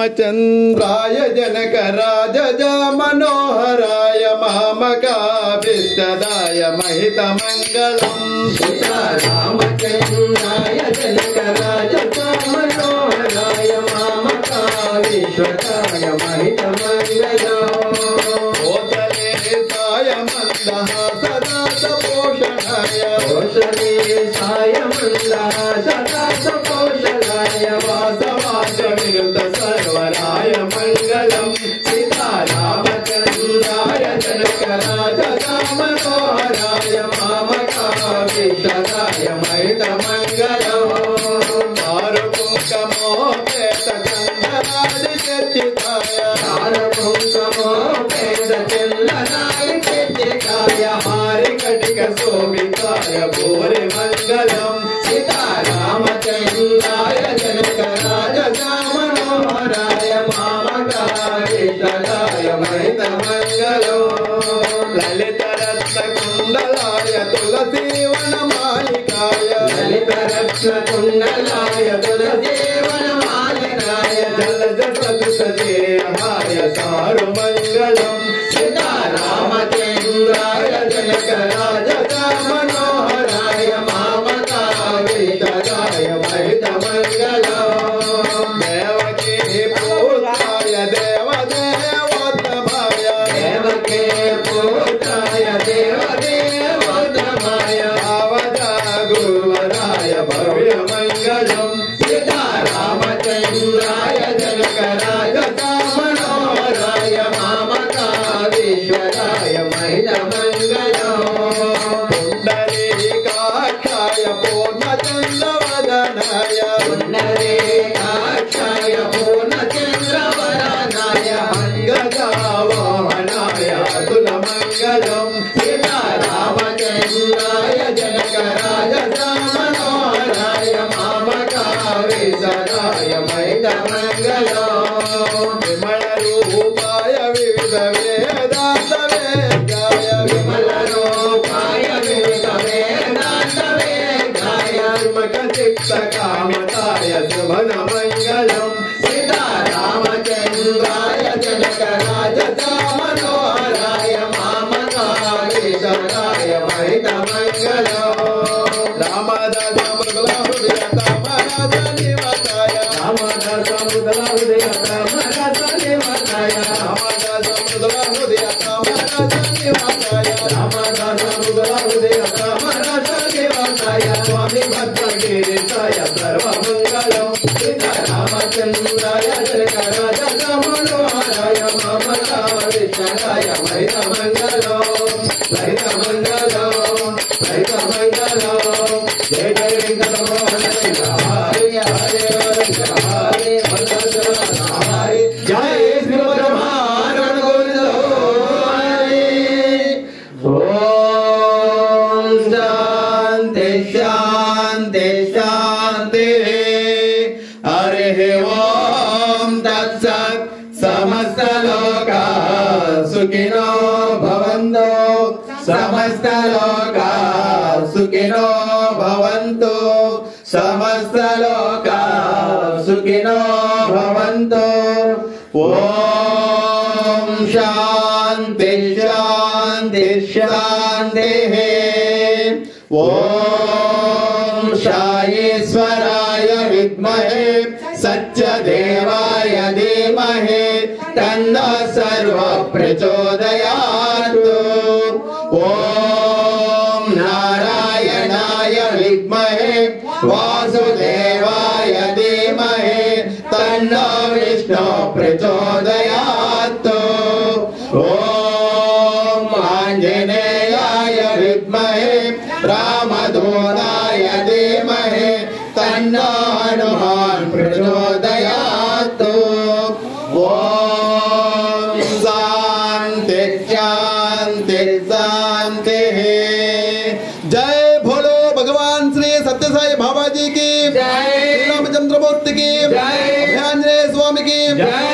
रामचंद्राय जनकराज मनोहराय मामकाभीष्टदाय महितमंगलम् रामचंद्राय जनकराज मनोहराय मामकाभीष्टदाय महितमंगलम् कोसलेशाय मंदहासदासपोषणाय सदासपोषणाय वासवासविनुत सर्वराय मंगलम् सीतारामचंद्राय जनकराज मनोहराय मामकाभीष्टदाय महितमंगलम् आरुकुङ्कमोपेतचन्दनादिचर्चिताय चन्द्रनादिचर्चिताय हारिकटिकशोभिताय भूरिमङ्गलम् सीतारामचन्द्राय जनकराज मनोहराय मामकाभीष्टदाय महितमङ्गलम् ललितरत्नकुण्डलाय तुलसीवनमालिकाय ललितरत्नकुण्डलाय तुलसीवनमालिकाय जलजसदृशदेहाय सारुमङ्गलम् सीतारामचन्द्राय जनकराज मनोहराय मामकाभीष्टदाय महितमङ्गलम् देवकी पुत्राय देवदेवोत्तमाय देवके पुत्राय देवदेवोत्तमाय आवदा गुरुवराय भव्यमङ्गलम् सीतारामचन्द्राय जनकराज मनोहराय मामकाभीष्टदाय महितमङ्गलम् पुण्डरीकाक्षाय पूर्णचन्द्रवदनाय पुण्डरीकाक्षाय पूर्णचन्द्रवदनाय गजावाहनाय अतुलमङ्गलम् सीतारामचन्द्राय जनकराज मनोहराय मामकाभीष्टदाय महितमङ्गलम् विमलरूपाय विविधवेदान्तवेद्याय विमलरूपाय विविधवेदान्तवेद्याय चित्तकामताय शुभनमङ्गलम् सीतारामचन्द्राय जनकराज मनोहराय मामकाभीष्टदाय महितमङ्गलम् रामदासमृगलाहृदयतामराधनिवताय रामदासमुद्रहृदयतामराधनिवताय रामदासमृगलाहृदयतामराधनिवताय रामदासमुद्रहृदयतामराधनिवताय स्वामी भद्रगिरिताय सर्वमङ्गलम् सीतारामचन्द्राय जनकराज मनोहराय मामकाभीष्टदाय महितमङ्गलम् महितमङ्गलम् महितमङ्गलम् जय जय वेङ्कटरमण हरे हरे हरे हरे जय श्रीरमण गोविंद हरे ओम शांति शांति शांति हरि ओम तत्सत् समस्तलोकाः सुखिनो भवन्तु समस्तलोकाः सुखिनो भवन्तु समस्तलोकाः सुखिनो भवन्तु ओम शांति शांति शान्तिः ओम शायेश्वराय विद्महे सत्यदेवाय धीमहि तन्नो सर्वः प्रचोदयात् ओम नारायणाय विद्महे वासुदेवाय धीमहि तन्नो विष्णु प्रचोदयात् ओम आञ्जनेयाय विद्महे रामदूताय धीमहि तन्नो हनुमान् प्रचोदयात् ओम शान्ति शान्ति शान्तिः जय भोलो भगवान श्री सत्यसाई बाबा जी की जय, रामचंद्र मूर्ति की जय, आंजनेय स्वामी की जय।